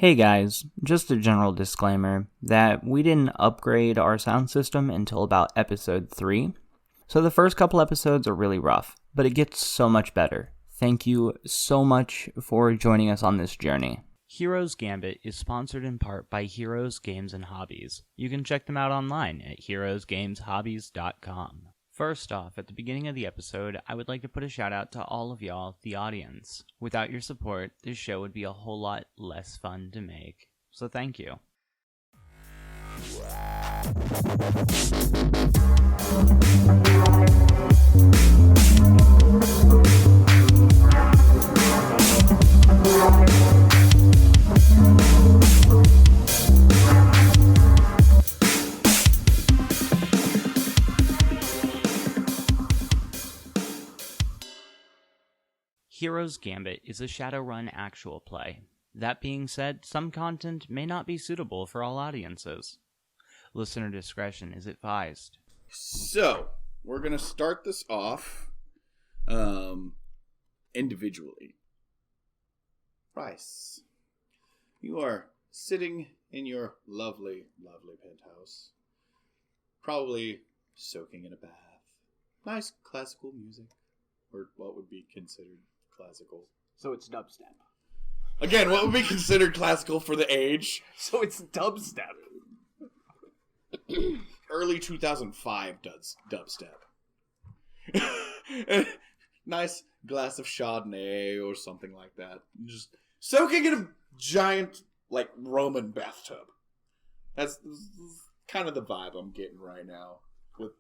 Hey guys, just a general disclaimer that we didn't upgrade our sound system until about episode 3, so the first couple episodes are really rough, but it gets so much better. Thank you so much for joining us on this journey. Heroes Gambit is sponsored in part by Heroes Games and Hobbies. You can check them out online at heroesgameshobbies.com. First off, at the beginning of the episode, I would like to put a shout out to all of y'all, the audience. Without your support, this show would be a whole lot less fun to make. So thank you. Heroes Gambit is a Shadowrun actual play. That being said, some content may not be suitable for all audiences. Listener discretion is advised. So, we're going to start this off individually. Bryce, you are sitting in your lovely, lovely penthouse, probably soaking in a bath. Nice classical music, or what would be considered classical. So it's dubstep. Again, what would be considered classical for the age? So it's dubstep. Early 2005 dubstep. Nice glass of Chardonnay or something like that. Just soaking in a giant, Roman bathtub. That's kind of the vibe I'm getting right now. With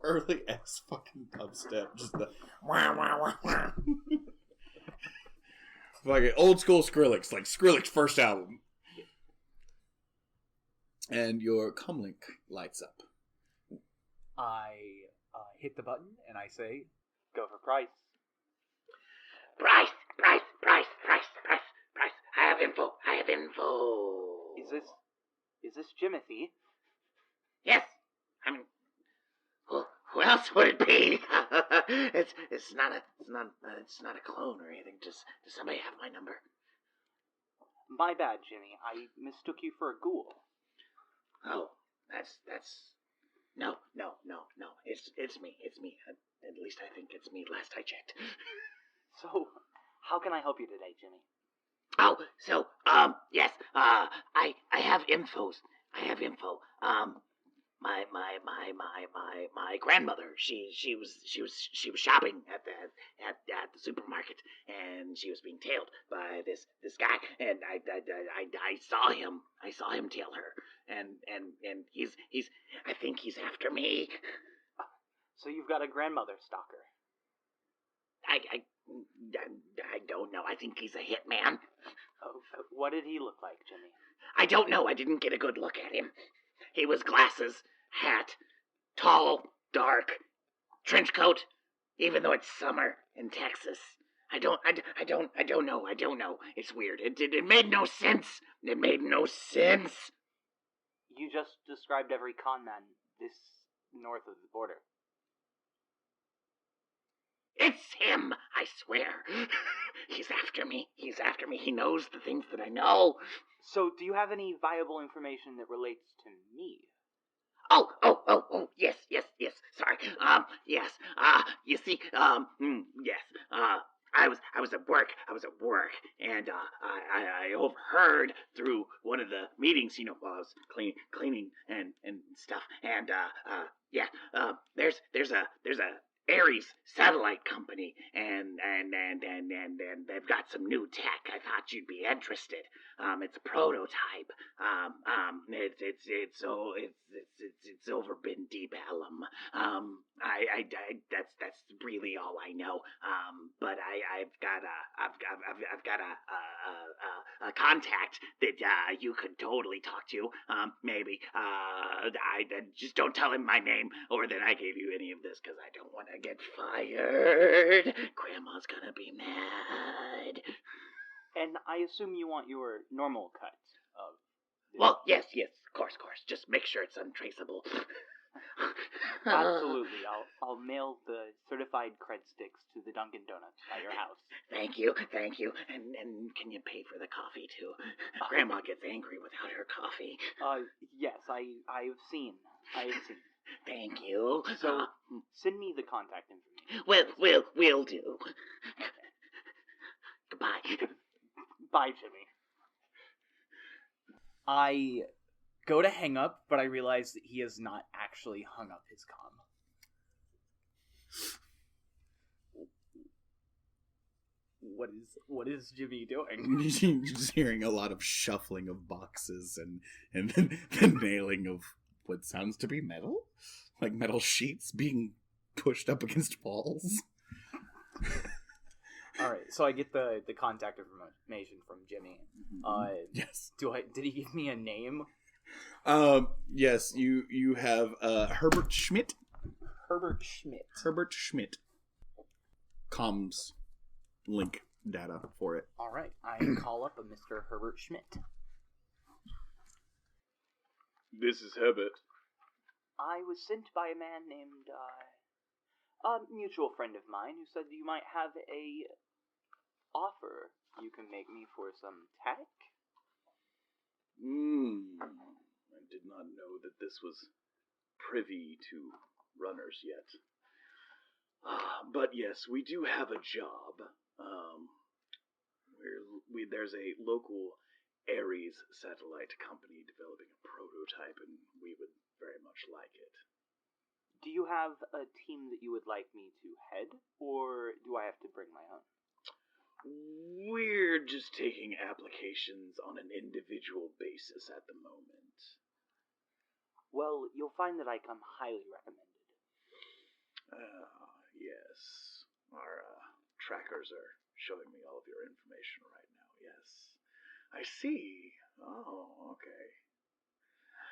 early ass fucking dubstep. Just the wah, wah, wah, wah. Like old school Skrillex, like Skrillex's first album. And your comlink lights up. I hit the button and I say, go for price. Price. I have info. Is this Jimothy? Yes. I mean, who else would it be? It's not a clone or anything. Does somebody have my number? My bad, Jimmy. I mistook you for a ghoul. Oh, that's no. It's me. At least I think it's me. Last I checked. So, how can I help you today, Jimmy? Oh, so yes. I have info. My grandmother. She was shopping at the supermarket, and she was being tailed by this guy, and I saw him tail her, and he's I think he's after me. So you've got a grandmother stalker. I don't know. I think he's a hitman. Oh, what did he look like, Jimmy? I don't know. I didn't get a good look at him. He was glasses, hat, tall, dark, trench coat, even though it's summer in Texas. I don't know. It's weird. It made no sense. You just described every con man this north of the border. It's him, I swear. He's after me. He knows the things that I know. So, do you have any viable information that relates to me? Oh, yes. Sorry. Yes. You see, yes. I was at work, and I overheard through one of the meetings, while I was cleaning and stuff, and there's a Ares satellite company, and they've got some new tech. I thought you'd be interested. It's a prototype. It's over Bindi Bellum. That's really all I know. But I've got a contact that you could totally talk to. Maybe. I just don't tell him my name, or that I gave you any of this, because I don't want to get fired. Grandma's gonna be mad. And I assume you want your normal cut of... Well, yes, of course. Just make sure it's untraceable. Absolutely. I'll mail the certified cred sticks to the Dunkin' Donuts by your house. Thank you. And can you pay for the coffee too? Grandma gets angry without her coffee. Yes, I've seen. Thank you. So send me the contact information. We'll do. Goodbye. Bye, Jimmy. I go to hang up, but I realize that he has not actually hung up his comm. What is Jimmy doing? Just hearing a lot of shuffling of boxes and the nailing of what sounds to be metal, like metal sheets being pushed up against walls. All right, so I get the contact information from Jimmy. Yes. Did he give me a name? Yes. You have Herbert Schmidt. Herbert Schmidt. Herbert Schmidt. Comms link data for it. All right, I call up a Mr. Herbert Schmidt. This is Herbert. I was sent by a man named a mutual friend of mine who said you might have a offer you can make me for some tech. I did not know that this was privy to runners yet. But yes, we do have a job. There's a local Ares satellite company developing a prototype, and we would very much like it. Do you have a team that you would like me to head, or do I have to bring my own? We're just taking applications on an individual basis at the moment. Well, you'll find that I come highly recommended. Yes. Our trackers are showing me all of your information right now, yes. I see. Oh, okay.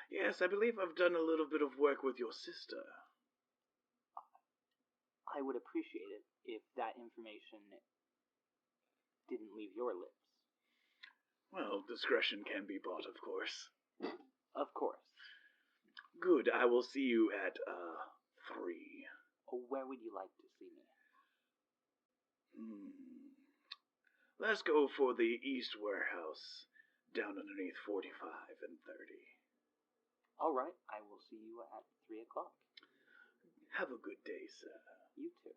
Yes, I believe I've done a little bit of work with your sister. I would appreciate it if that information didn't leave your lips. Well, discretion can be bought, of course. Of course. Good, I will see you at, 3. Where would you like to see me? Let's go for the East Warehouse, down underneath 45 and 30. All right, I will see you at 3 o'clock. Have a good day, sir. You too.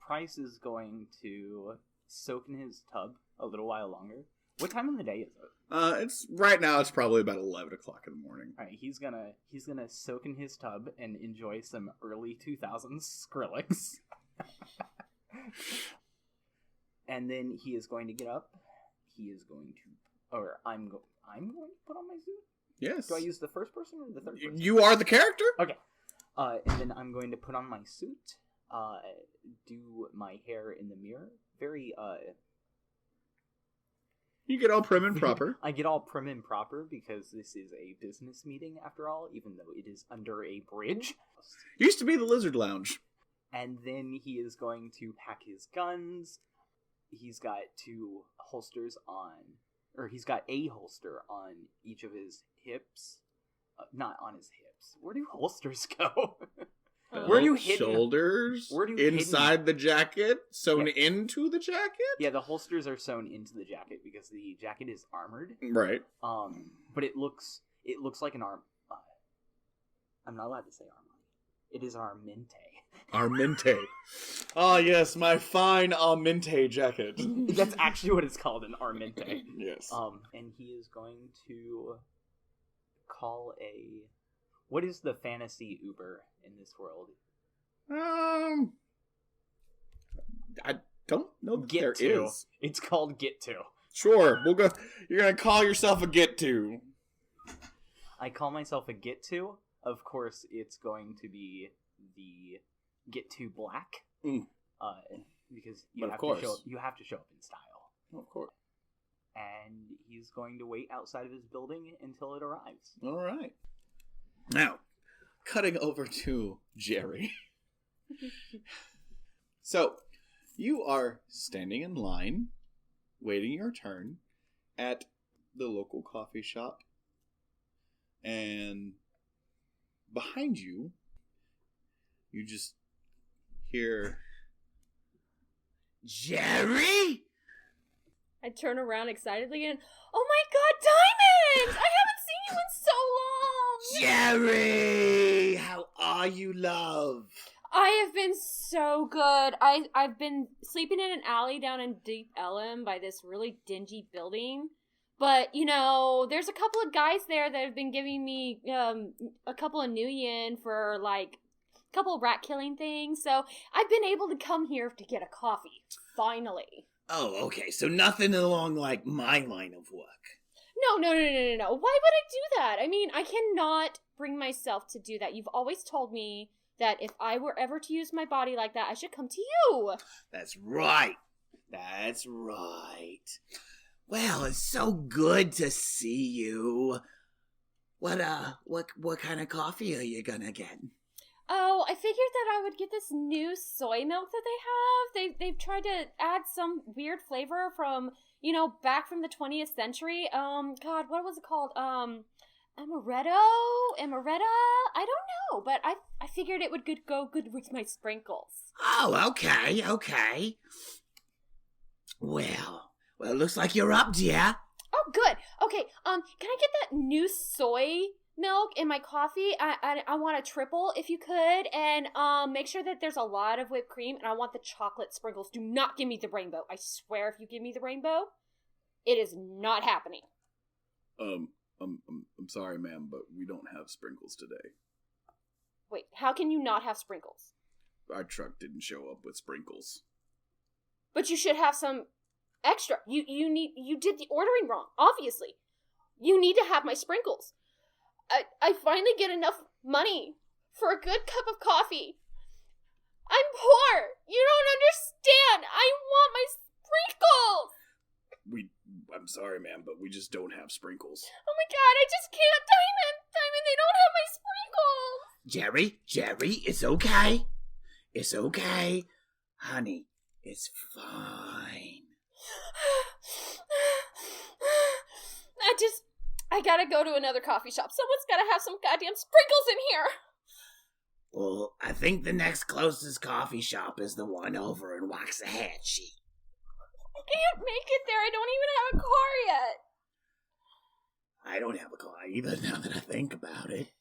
Price is going to soak in his tub a little while longer. What time of the day is it? It's right now. It's probably about 11 o'clock in the morning. All right, he's gonna soak in his tub and enjoy some early 2000s Skrillex. And then he is going to get up. He is going to, or I'm going to put on my suit. Yes. Do I use the first person or the third person? You are the character? Okay. And then I'm going to put on my suit, do my hair in the mirror. Very, You get all prim and proper. I get all prim and proper because this is a business meeting after all, even though it is under a bridge. Used to be the Lizard Lounge. And then he is going to pack his guns. He's got 2 holsters on, or he's got a holster on each of his hips. Not on his hips. Where do holsters go? Where do shoulders? Where do inside the jacket? Sewn into the jacket? Yeah, the holsters are sewn into the jacket because the jacket is armored. Right. But it looks like an arm. I'm not allowed to say armor. It is armente. Armente. Ah, yes, my fine armente jacket. That's actually what it's called, an armente. Yes. And he is going to call a... What is the fantasy Uber in this world? I don't know that Get there to. is. It's called Get To. Sure, we'll go. You're gonna call yourself a Get To. I call myself a Get To. Of course, it's going to be the Get To Black. Because you have to show up in style. Of course. And he's going to wait outside of his building until it arrives. All right. Now, cutting over to Gerri. So, you are standing in line, waiting your turn, at the local coffee shop. And behind you, you just hear... Gerri? I turn around excitedly and, oh my god, Diamond! I haven't seen you in so long! Gerri! How are you, love? I have been so good. I've been sleeping in an alley down in Deep Ellum by this really dingy building. But, you know, there's a couple of guys there that have been giving me a couple of new yen for, like, a couple of rat killing things. So I've been able to come here to get a coffee, finally. Oh, okay, so nothing along, like, my line of work. No. Why would I do that? I mean, I cannot bring myself to do that. You've always told me that if I were ever to use my body like that, I should come to you. That's right. Well, it's so good to see you. What kind of coffee are you gonna get? Oh, I figured that I would get this new soy milk that they have. They've tried to add some weird flavor from, you know, back from the 20th century. God, what was it called? Amaretto? I don't know, but I figured it would go good with my sprinkles. Oh, okay. Well, it looks like you're up, dear. Oh, good. Okay, can I get that new soy milk in my coffee? I want a triple, if you could, and make sure that there's a lot of whipped cream, and I want the chocolate sprinkles. Do not give me the rainbow. I swear if you give me the rainbow, it is not happening. I'm sorry, ma'am, but we don't have sprinkles today. Wait, how can you not have sprinkles? Our truck didn't show up with sprinkles. But you should have some extra. You did the ordering wrong, obviously. You need to have my sprinkles. I finally get enough money for a good cup of coffee. I'm poor. You don't understand. I want my sprinkles. I'm sorry, ma'am, but we just don't have sprinkles. Oh my god, I just can't. Diamond, they don't have my sprinkles. Gerri, it's okay. It's okay. Honey, it's fine. I gotta go to another coffee shop. Someone's gotta have some goddamn sprinkles in here. Well, I think the next closest coffee shop is the one over in Waxahachie. I can't make it there. I don't even have a car yet. I don't have a car either now that I think about it.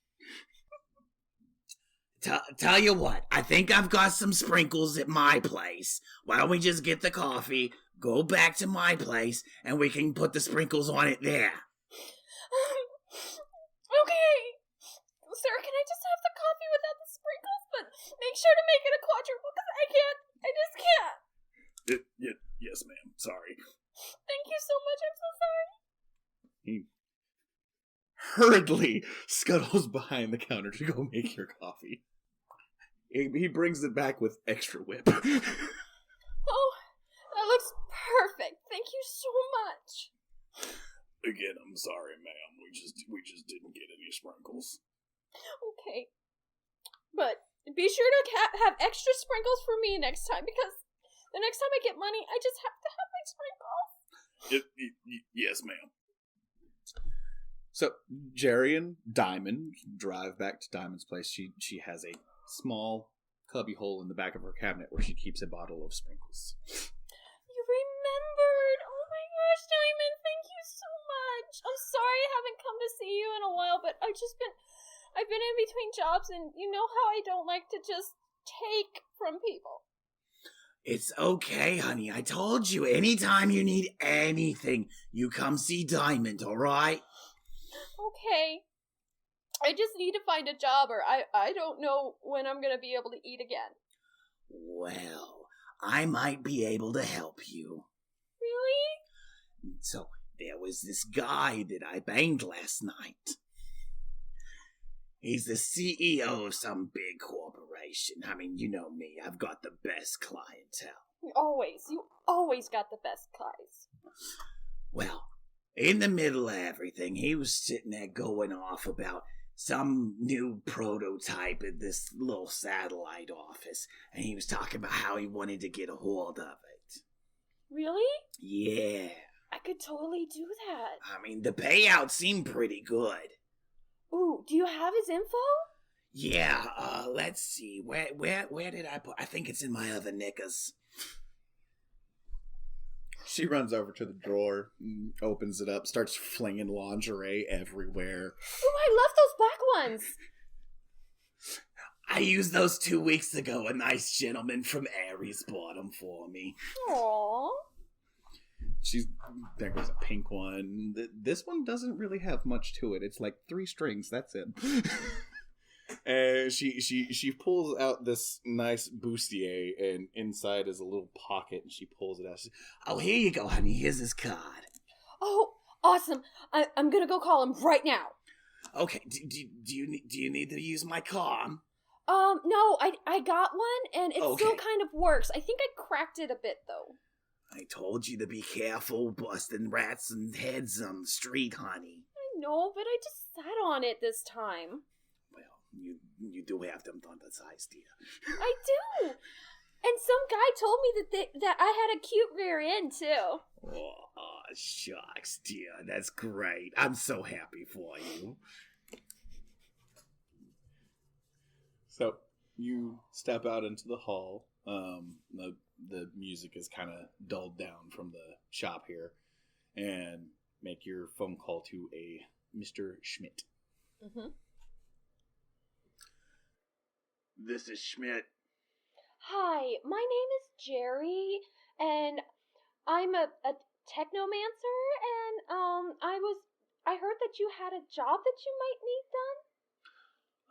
Tell you what, I think I've got some sprinkles at my place. Why don't we just get the coffee, go back to my place, and we can put the sprinkles on it there. Okay. Sir, can I just have the coffee without the sprinkles? But make sure to make it a quadruple, because I just can't. Yes, ma'am. Sorry. Thank you so much. I'm so sorry. He hurriedly scuttles behind the counter to go make your coffee. He brings it back with extra whip. Oh, that looks perfect. Thank you so much. Again, I'm sorry, ma'am. We just didn't get any sprinkles. Okay. But be sure to have extra sprinkles for me next time, because the next time I get money, I just have to have my sprinkles. Yes, ma'am. So, Gerri and Diamond drive back to Diamond's place. She has a small cubby hole in the back of her cabinet where she keeps a bottle of sprinkles. You remembered! Oh my gosh, Diamond, thank you so much. I'm sorry I haven't come to see you in a while, but I've been in between jobs, and you know how I don't like to just take from people. It's okay, honey. I told you, anytime you need anything, you come see Diamond, alright? Okay. I just need to find a job, or I don't know when I'm gonna be able to eat again. Well, I might be able to help you. Really? So, there was this guy that I banged last night. He's the CEO of some big corporation. I mean, you know me, I've got the best clientele. You always got the best guys. Well, in the middle of everything, he was sitting there going off about some new prototype in this little satellite office, and he was talking about how he wanted to get a hold of it. Really? Yeah. I could totally do that. I mean, the payout seemed pretty good. Ooh, do you have his info? Yeah, let's see. Where did I put? I think it's in my other knickers. She runs over to the drawer, opens it up, starts flinging lingerie everywhere. Oh, I love those black ones. I used those 2 weeks ago. A nice gentleman from Aries bought them for me. Aww. There goes a pink one. This one doesn't really have much to it. It's like 3 strings. That's it. And she pulls out this nice bustier, and inside is a little pocket, and she pulls it out. She, Oh, here you go, honey. Here's his card. Oh, awesome. I'm gonna go call him right now. Okay. Do you need to use my car? No, I got one, and it Okay. still kind of works. I think I cracked it a bit, though. I told you to be careful busting rats and heads on the street, honey. I know, but I just sat on it this time. Well, you do have them on the size, dear. I do. And some guy told me that I had a cute rear end, too. Oh, shucks, dear. That's great. I'm so happy for you. So you step out into the hall. The music is kind of dulled down from the shop here, and make your phone call to a Mr. Schmidt. Mm-hmm. This is Schmidt. Hi, my name is Gerri, and I'm a technomancer, and I heard that you had a job that you might need done.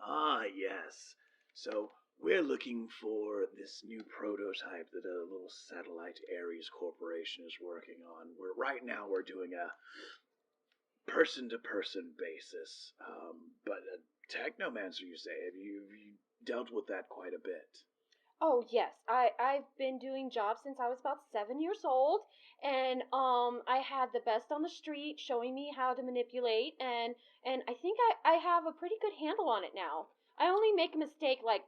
Ah, yes. So, we're looking for this new prototype that a little satellite Ares corporation is working on. Right now we're doing a person-to-person basis. But a technomancer, you say? Have you dealt with that quite a bit? Oh, yes. I've been doing jobs since I was about 7 years old, and I had the best on the street showing me how to manipulate, and I think I have a pretty good handle on it now. I only make a mistake like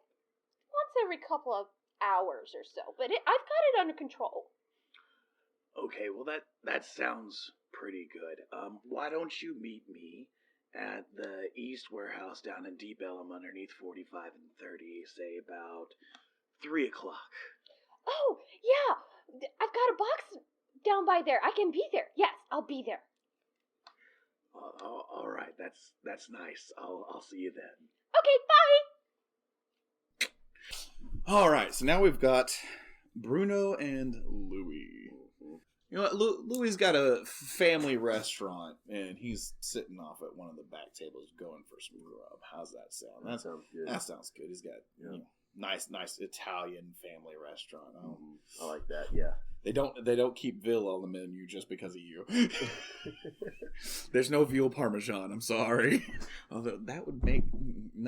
once every couple of hours or so, but I've got it under control. Okay, well that sounds pretty good. Why don't you meet me at the East Warehouse down in Deep Ellum underneath 45 and 30, say about 3 o'clock. Oh, yeah. I've got a box down by there. I can be there. Yes, I'll be there. All right, that's nice. I'll see you then. Okay, bye. All right, so now we've got Bruno and Louis. You know what? Louis's got a family restaurant, and he's sitting off at one of the back tables going for some grub. How's that sound? That sounds good. That sounds good. He's got nice Italian family restaurant. I like that. Yeah. They don't keep veal on the menu just because of you. There's no veal parmesan. I'm sorry. Although that would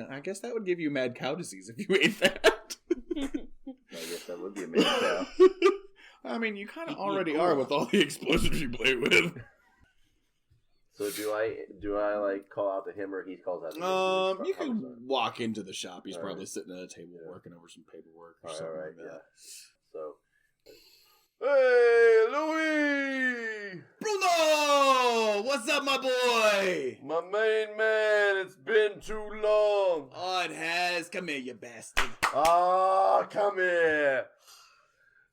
I guess that would give you mad cow disease if you ate that. I guess that would be a mad cow. I mean, you kind of already are with all the explosives you play with. So do I like call out to him, or he calls out to me? You can walk into the shop. He's probably sitting at a table working over some paperwork or something like that. So, hey, Louis! Bruno! What's up, my boy? My main man, it's been too long. Oh, it has. Come here, you bastard. Ah, come here.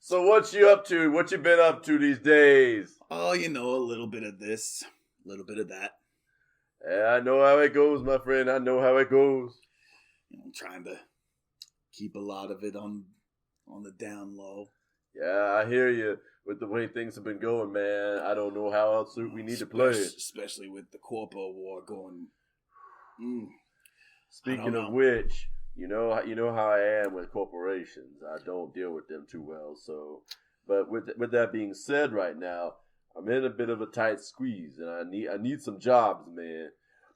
So what you up to? What you been up to these days? Oh, a little bit of this, a little bit of that. Yeah, I know how it goes, my friend. I know how it goes. I'm trying to keep a lot of it on the down low. Yeah, I hear you. With the way things have been going, man, I don't know how else we need to play it. Especially with the Corpo War going. Speaking of which, you know how I am with corporations. I don't deal with them too well. So, but with that being said, right now I'm in a bit of a tight squeeze, and I need some jobs, man.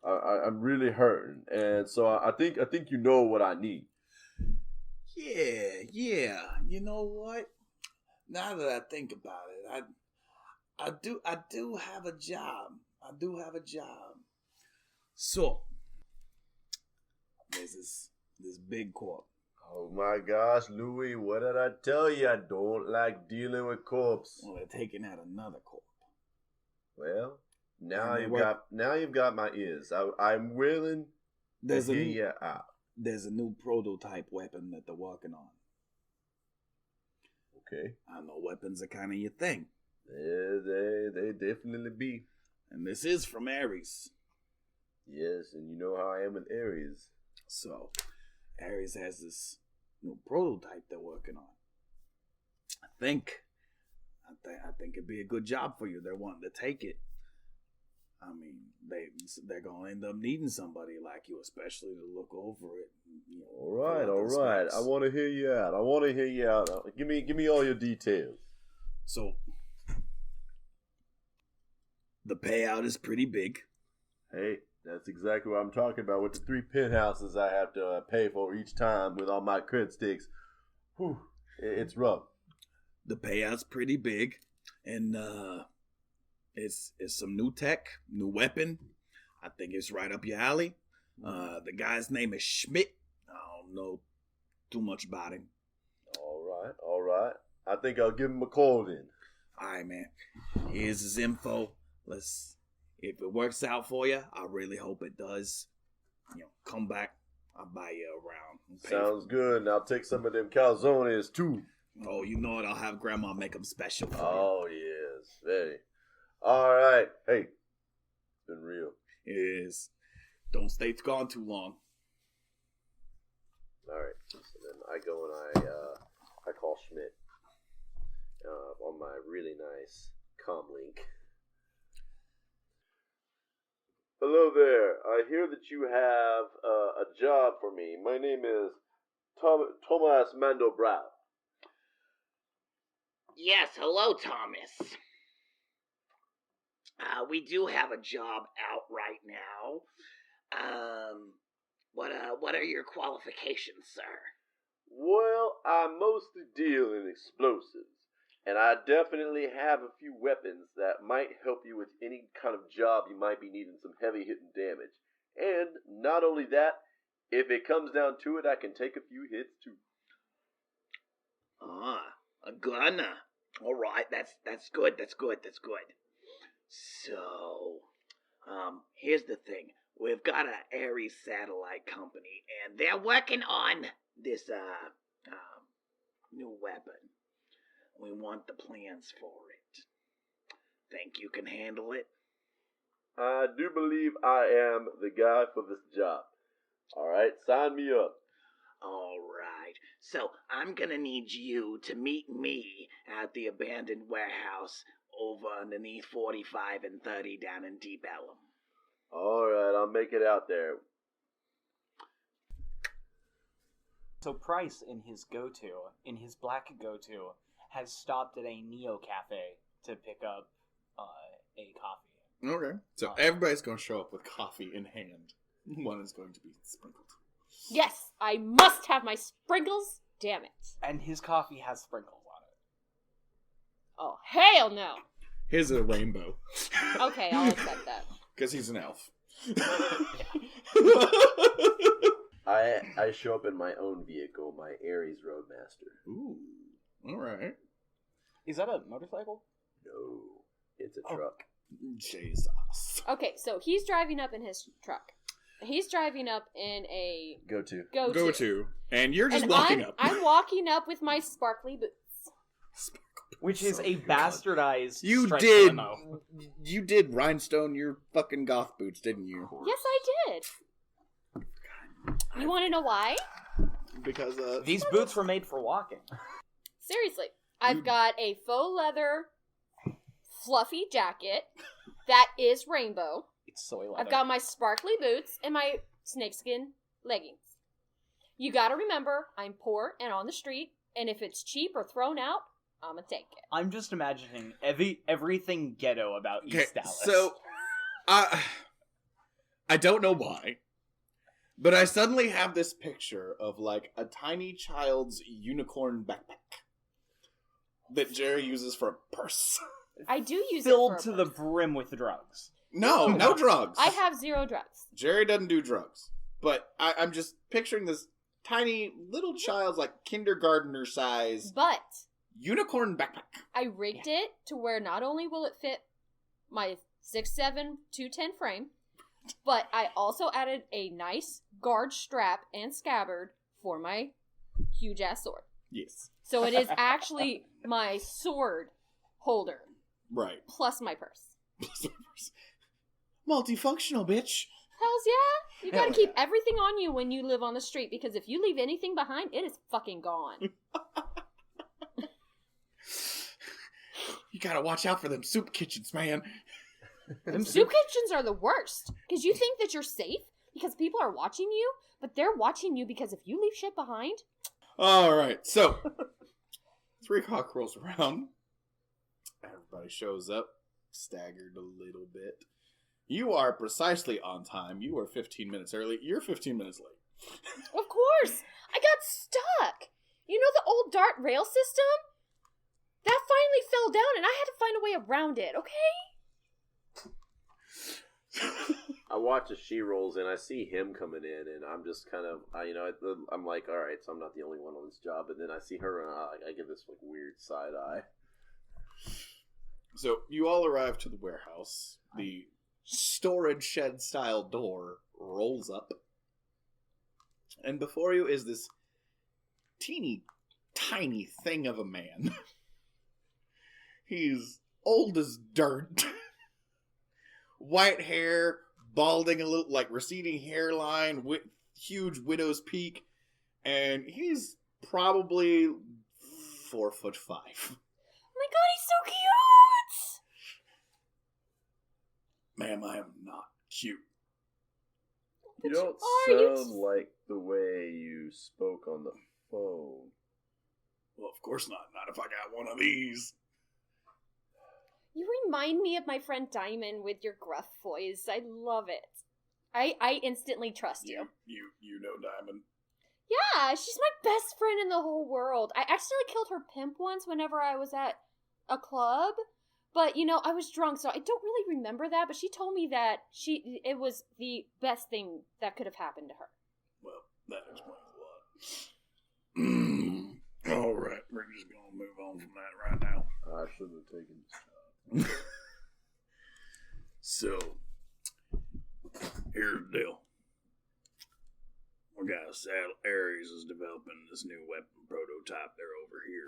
I'm really hurting, and so I think you know what I need. Yeah. You know what? Now that I think about it, I do have a job. So there's this big corp. Oh my gosh, Louis, what did I tell you? I don't like dealing with corpse. Well, they're taking out another corp. Well, now you've got my ears. I'm willing There's a hear new, you out. there's a new prototype weapon that they're working on. Okay. I know weapons are kind of your thing. Yeah, they definitely be. And this is from Ares. Yes, and you know how I am with Ares. So, Ares has this new prototype they're working on. I think it'd be a good job for you. They're wanting to take it. I mean, they're gonna end up needing somebody like you, especially to look over it. You know, All right. fill out the I specs. want to hear you out. Give me all your details. So, the payout is pretty big. Hey, that's exactly what I'm talking about with the 3 penthouses I have to pay for each time with all my crit sticks. Whew, it's rough. The payout's pretty big, and it's some new tech, new weapon. I think it's right up your alley. The guy's name is Schmidt. I don't know too much about him. All right. I think I'll give him a call then. All right, man. Here's his info. If it works out for you, I really hope it does. You know, come back. I'll buy you around. and pay Sounds for good, and I'll take some of them calzones too. it. Oh, you know what? I'll have Grandma make them special for Oh, yes, very. All right. Hey, it's been real. you. It is. Don't stay gone too long. All right. So then I go and I call Schmidt on my really nice comm link. Hello there. I hear that you have a job for me. My name is Thomas Mando Brow. Yes, hello, Thomas. We do have a job out right now. What are your qualifications, sir? Well, I mostly deal in explosives, and I definitely have a few weapons that might help you with any kind of job you might be needing some heavy hitting damage. And not only that, if it comes down to it, I can take a few hits too. A gunner. All right, that's good. So, here's the thing. We've got an Ares satellite company, and they're working on this new weapon. We want the plans for it. Think you can handle it? I do believe I am the guy for this job. Alright, sign me up. All right. So I'm gonna need you to meet me at the abandoned warehouse over underneath 45 and 30 down in Deep Ellum. Alright, I'll make it out there. So Price, in his black go-to, has stopped at a Neo Cafe to pick up a coffee. Okay. So everybody's going to show up with coffee in hand. One is going to be sprinkled. Yes, I must have my sprinkles. Damn it. And his coffee has sprinkles on it. Oh, hell no. Here's a rainbow. Okay, I'll accept that. Because he's an elf. I show up in my own vehicle, my Ares Roadmaster. Ooh. All right. Is that a motorcycle? No, it's a truck. Jesus. Okay, so he's driving up in his truck. He's driving up in a Go to. Go to. And you're just and walking up. I'm walking up with my sparkly boots. Which is a good. bastardized You striped did. limo. You did rhinestone your fucking goth boots, didn't you? Yes, I did. You want to know why? Because These boots were made for walking. Seriously, I've got a faux leather fluffy jacket that is rainbow. It's soy leather. I've got my sparkly boots and my snakeskin leggings. You gotta remember, I'm poor and on the street, and if it's cheap or thrown out, I'm gonna take it. I'm just imagining everything ghetto about East Dallas. So, I don't know why, but I suddenly have this picture of like a tiny child's unicorn backpack that Gerri uses for a purse. I do use filled it to for the brim with drugs. No drugs. I have 0 drugs. Gerri doesn't do drugs, but I'm just picturing this tiny little child's like kindergartner size But unicorn backpack. I rigged it to where not only will it fit my 6'7", 210 frame, But I also added a nice guard strap and scabbard for my huge-ass sword. Yes. So it is actually my sword holder. Right. Plus my purse. Multifunctional, bitch. Hells yeah! You gotta keep everything on you when you live on the street, because if you leave anything behind, it is fucking gone. You gotta watch out for them soup kitchens, man. Soup kitchens are the worst. Because you think that you're safe because people are watching you, but they're watching you because if you leave shit behind... Alright, so 3 o'clock rolls around. Everybody shows up, staggered a little bit. You are precisely on time. You are 15 minutes early. You're 15 minutes late. Of course! I got stuck! You know the old Dart rail system? That finally fell down and I had to find a way around it, okay? I watch as she rolls in. I see him coming in, and I'm just kind of, I'm like, all right, so I'm not the only one on this job. And then I see her, and I give this like weird side eye. So you all arrive to the warehouse. The storage shed style door rolls up, and before you is this teeny tiny thing of a man. He's old as dirt. White hair, balding a little, like receding hairline, huge widow's peak, and he's probably 4'5". Oh my god, he's so cute! Ma'am, I am not cute. You don't You're sound like the way you spoke on the phone. Well, of course not. Not if I got one of these. You remind me of my friend Daemon with your gruff voice. I love it. I instantly trust you. You know Diamond. Yeah, she's my best friend in the whole world. I accidentally killed her pimp once whenever I was at a club. But, you know, I was drunk, so I don't really remember that. But she told me that it was the best thing that could have happened to her. Well, that explains a lot. All right, we're just going to move on from that right now. I shouldn't have taken this job. So, here's the deal. We got Hereos is developing this new weapon prototype. They're over here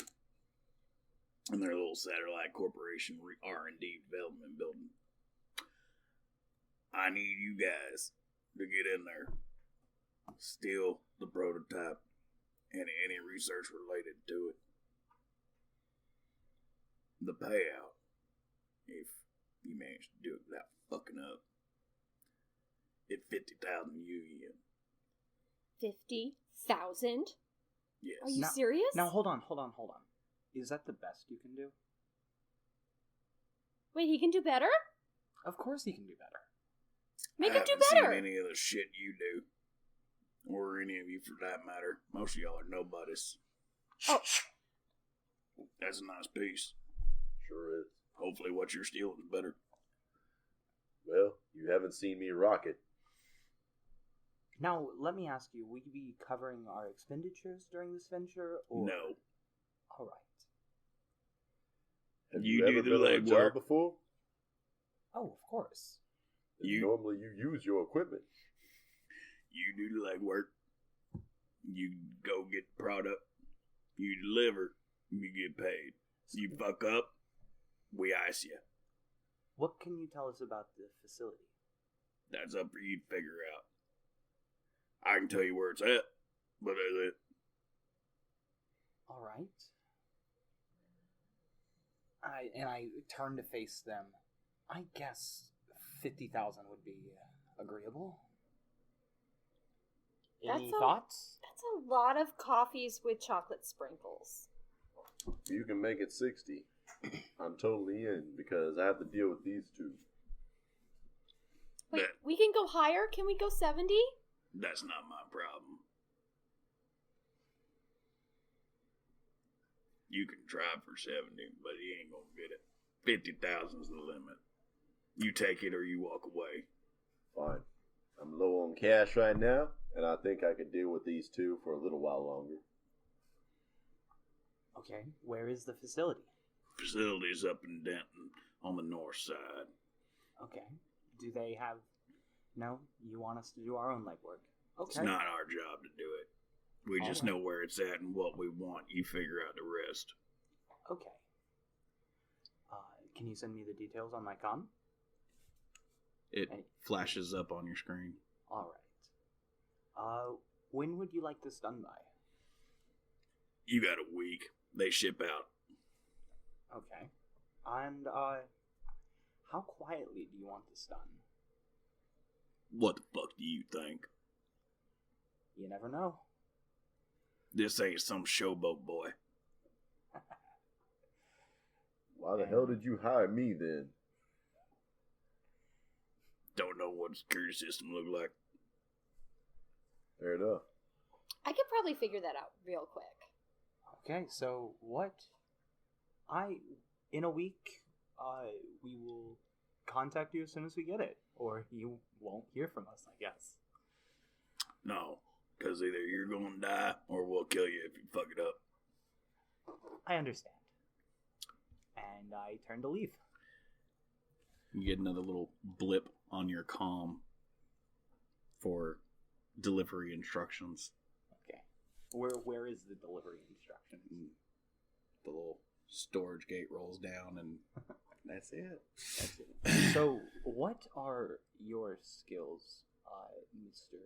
in their little satellite corporation R&D development building. I need you guys to get in there, steal the prototype, and any research related to it. The payout, if you manage to do it without fucking up, it's 50,000 yen. 50,000? Yes. Are you serious? Now, hold on. Is that the best you can do? Wait, he can do better? Of course he can do better. Make I him do haven't better! seen any of the shit you do. Or any of you for that matter. Most of y'all are nobodies. Oh. That's a nice piece. Sure is. Hopefully what you're stealing is better. Well, you haven't seen me rock it. Now, let me ask you, will you be covering our expenditures during this venture, or...? No. Alright. Have You you do ever the been on a legwork. job before? Oh, of course. Normally you use your equipment. You do the legwork. You go get the product. You deliver. You get paid. You fuck up, we ice you. What can you tell us about the facility? That's up for you to figure out. I can tell you where it's at, but that's it. Alright. I turn to face them. I guess 50,000 would be agreeable. Any thoughts? That's a lot of coffees with chocolate sprinkles. You can make it 60. I'm totally in because I have to deal with these two. Wait, That- we can go higher? Can we go 70? That's not my problem. You can try for 70, but you ain't gonna get it. 50,000's the limit. You take it or you walk away. Fine. I'm low on cash right now, and I think I could deal with these two for a little while longer. Okay, where is the facility? Facility's up in Denton on the north side. Okay. Do they have No, you want us to do our own legwork. Okay. It's not our job to do it. We just know where it's at and what we want. You figure out the rest. Okay. Can you send me the details on my comm? It flashes up on your screen. All right. When would you like this done by? You got a week. They ship out. Okay. And, how quietly do you want this done? What the fuck do you think? You never know. This ain't some showboat boy. Why the hell did you hire me then? Don't know what the security system look like. Fair enough. I could probably figure that out real quick. Okay, so what? In a week, we will contact you as soon as we get it. Or you won't hear from us, I guess. No, because either you're going to die or we'll kill you if you fuck it up. I understand. And I turn to leave. You get another little blip on your comm for delivery instructions. Okay. Where is the delivery instructions? The little storage gate rolls down and that's it. That's it. So, what are your skills, Mr.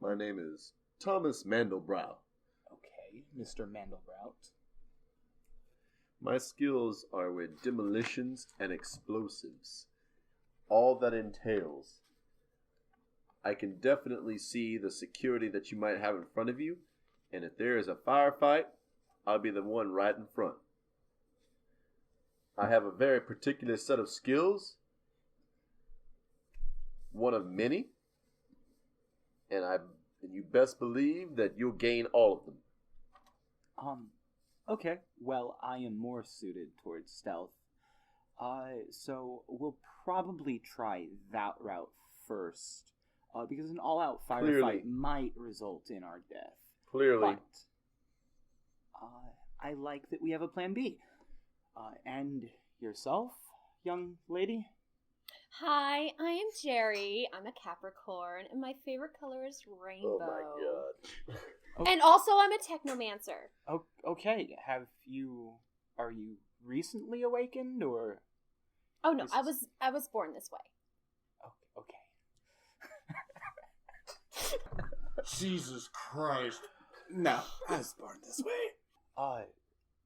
My name is Thomas Mandelbrow. Okay, Mr. Mandelbrout. My skills are with demolitions and explosives. All that entails. I can definitely see the security that you might have in front of you, and if there is a firefight, I'll be the one right in front. I have a very particular set of skills, one of many, and you best believe that you'll gain all of them. Okay, well, I am more suited towards stealth. So we'll probably try that route first, because an all-out firefight might result in our death. Clearly. But I like that we have a plan B. And yourself, young lady? Hi, I am Gerri. I'm a Capricorn, and my favorite color is rainbow. Oh my god. And also, I'm a technomancer. Oh, okay. Are you recently awakened, or? Oh no, I was born this way. Oh, okay. Jesus Christ. No, I was born this way.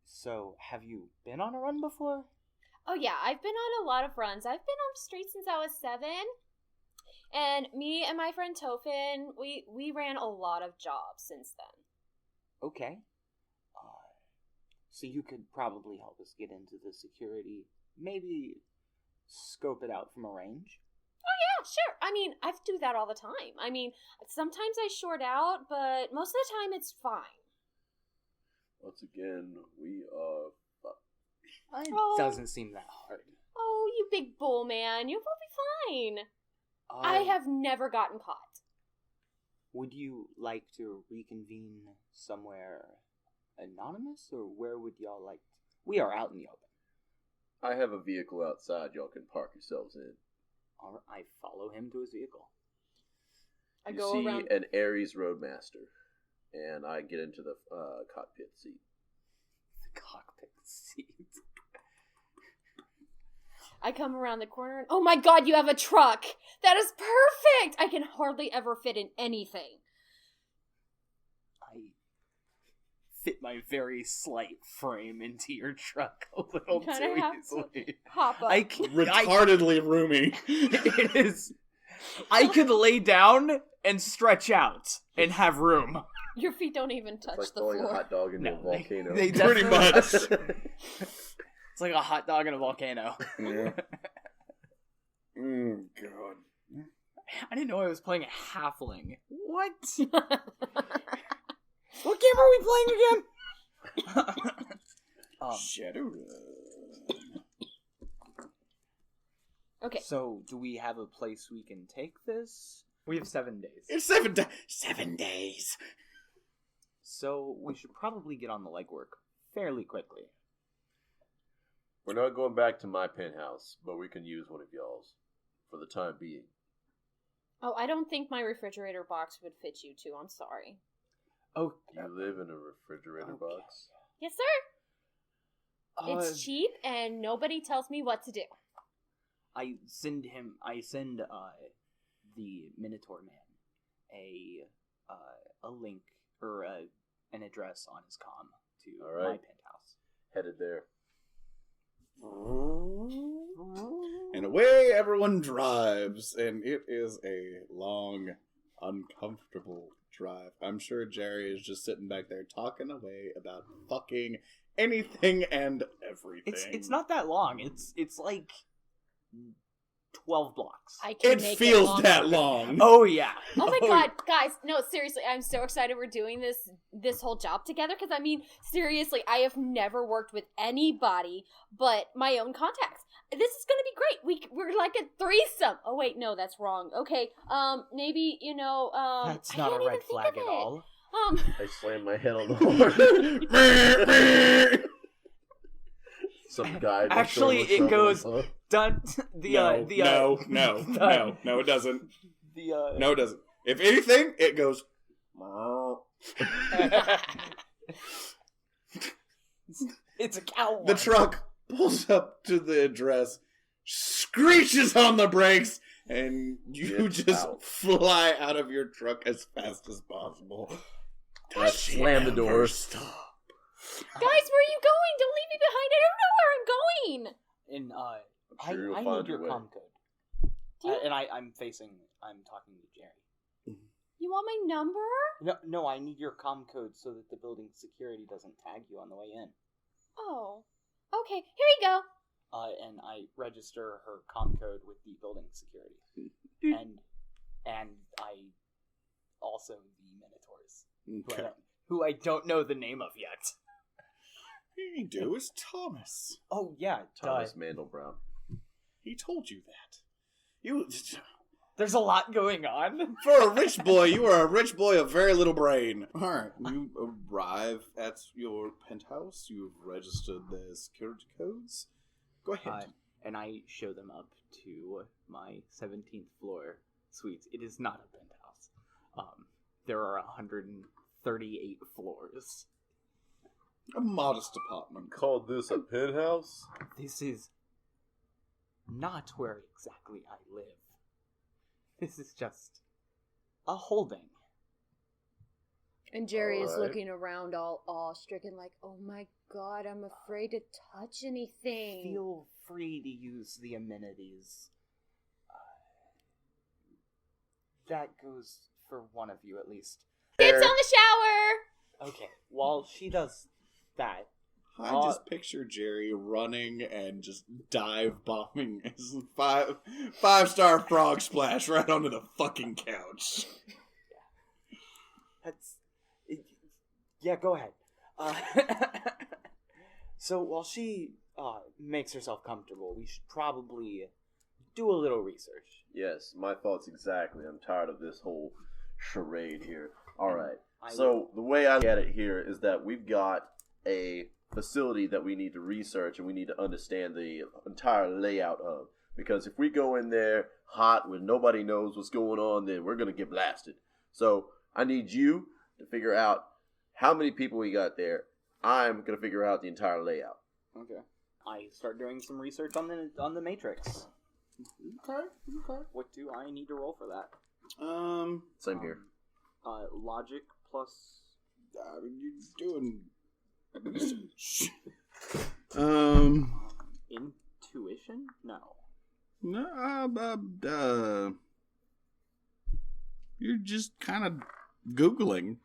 So have you been on a run before? Oh yeah, I've been on a lot of runs. I've been on the street since I was 7. And me and my friend Tofin, we ran a lot of jobs since then. Okay. So you could probably help us get into the security. Maybe scope it out from a range. Oh yeah, sure. I mean, I do that all the time. I mean, sometimes I short out, but most of the time it's fine. Once again, we are fucked. It doesn't seem that hard. Oh, you big bull man. You will be fine. I have never gotten caught. Would you like to reconvene somewhere anonymous, or where would y'all like to? We are out in the open. I have a vehicle outside y'all can park yourselves in. All right, I follow him to his vehicle. I You go see around. an Aries Roadmaster, and I get into the cockpit seat. The cockpit seat. I come around the corner and, oh my god, you have a truck! That is perfect! I can hardly ever fit in anything. I fit my very slight frame into your truck a little too easily. Hop up. Retardedly roomy. It is. I could lay down and stretch out and have room. Your feet don't even touch It's like the throwing floor. a hot dog into a volcano. They Pretty much. It's like a hot dog in a volcano. Yeah. God. I didn't know I was playing a halfling. What? What game are we playing again? Shadowrun. Okay. So, do we have a place we can take this? We have 7 days. It's 7 days. So, we should probably get on the legwork fairly quickly. We're not going back to my penthouse, but we can use one of y'all's for the time being. Oh, I don't think my refrigerator box would fit you two. I'm sorry. Oh, You live in a refrigerator Okay. box? Yes, sir. It's cheap, and nobody tells me what to do. I send the Minotaur Man a link or an address on his comm to All right. my penthouse. Headed there. And away everyone drives, and it is a long, uncomfortable drive. I'm sure Gerri is just sitting back there talking away about fucking anything and everything. It's not that long. It's like 12 blocks. I can It make feels longer. that long. Oh yeah. Oh my god, guys! No, seriously, I'm so excited we're doing this whole job together. Because I mean, seriously, I have never worked with anybody but my own contacts. This is gonna be great. We're like a threesome. Oh wait, no, that's wrong. Okay, maybe That's I not a can't red even think flag of at it. all. I slammed my head on the horn. Some guy. Actually, it goes done. No, it doesn't. No, it doesn't. If anything, it goes. It's a cow one. The truck pulls up to the address, screeches on the brakes, and you Get just out. fly out of your truck as fast as possible. I slam the door. Stop. Guys, where are you going? Don't leave me behind. I don't know where I'm going. And I'm sure you'll I find need your your way. comm code. Do you- I'm talking to Gerri. You want my number? No, I need your comm code so that the building security doesn't tag you on the way in. Oh. Okay, here you go. And I register her comm code with the building security. and I also the Minotaurs, Okay. who I don't know the name of yet. You do is Thomas. Oh yeah, Thomas Mandelbrot. He told you that. You, there's a lot going on. for a rich boy, you are a rich boy of very little brain. All right, you arrive at your penthouse. You've registered the security codes. Go ahead. And I show them up to my 17th floor suites. It is not a penthouse. There are 138 floors. A modest apartment. Called this a penthouse? This is not where exactly I live. This is just a holding. And Gerri is Alright. looking around all awe-stricken like, oh my god, I'm afraid to touch anything. Feel free to use the amenities. That goes for one of you at least. Dibs on the shower! Okay, while she does that, I just picture Gerri running and just dive bombing his five-star frog splash right onto the fucking couch. yeah, go ahead. So while she makes herself comfortable, we should probably do a little research. Yes, my thoughts exactly. I'm tired of this whole charade here. Alright, so the way I look at it here is that we've got a facility that we need to research and we need to understand the entire layout of. Because if we go in there hot when nobody knows what's going on, then we're going to get blasted. So I need you to figure out how many people we got there. I'm going to figure out the entire layout. Okay. I start doing some research on the Matrix. Okay. What do I need to roll for that? Same here. Logic plus. You're doing. Intuition? No. No, you're just kind of Googling,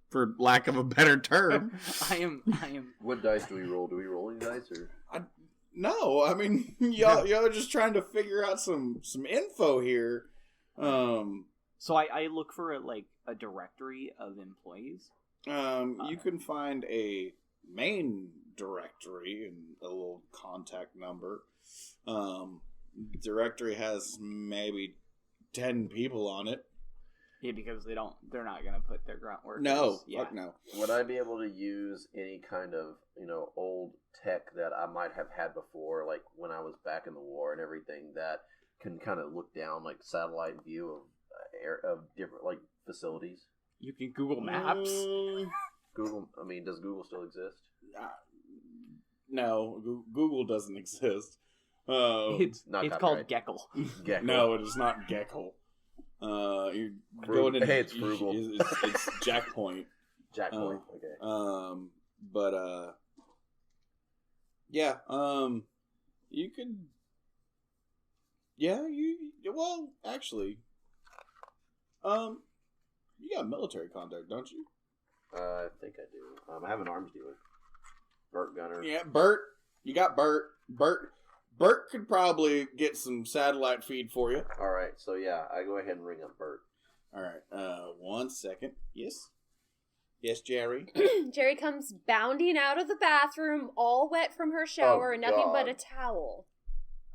for lack of a better term. I am. What dice do we roll? Do we roll any dice or? No, I mean y'all are just trying to figure out some info here. So I look for a directory of employees. You can find a main directory and a little contact number. Directory has maybe 10 people on it. Yeah, because they're not gonna put their grunt workers. No, Yeah. fuck no. Would I be able to use any kind of, old tech that I might have had before, like when I was back in the war and everything, that can kind of look down like satellite view of different like facilities? You can Google Maps. Google. I mean, does Google still exist? No, Google doesn't exist. It's Not called copyright. Geckle. Gecko. No, it is not Geckle. You're Frugal. going in. Hey, it's Frugal. It's Jackpoint. Jackpoint. Okay. But yeah. You could. Yeah, well, actually, you got military contact, don't you? I think I do. I have an arms dealer. Burt Gunner. Yeah, Bert. You got Bert. Bert could probably get some satellite feed for you. All right, so yeah, I go ahead and ring up Bert. All right. 1 second. Yes. Yes, Gerri. Gerri comes bounding out of the bathroom, all wet from her shower, Oh, and nothing but God. a towel.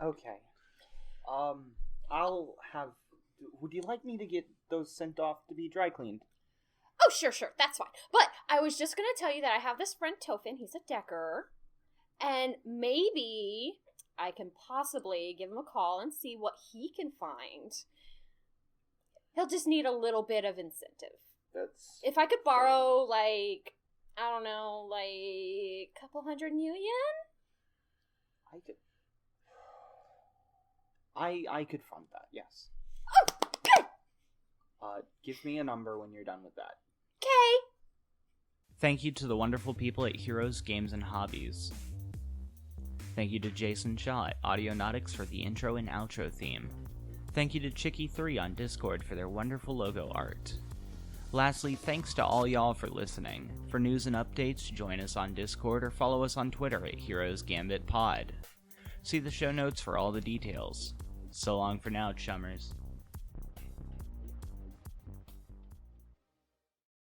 Okay. I'll have... Would you like me to get those sent off to be dry cleaned? Oh, sure, that's fine. But I was just going to tell you that I have this friend, Tofin. He's a decker. And maybe I can possibly give him a call and see what he can find. He'll just need a little bit of incentive. That's If I could borrow, like, I don't know, like, a couple hundred new yen? I could... I could fund that, yes. Oh, good! Give me a number when you're done with that. Okay. Thank you to the wonderful people at Heroes, Games, and Hobbies. Thank you to Jason Shaw at Audionautics for the intro and outro theme. Thank you to Chicky3 on Discord for their wonderful logo art. Lastly, thanks to all y'all for listening. For news and updates, join us on Discord or follow us on Twitter at Heroes Gambit Pod. See the show notes for all the details. So long for now, chummers.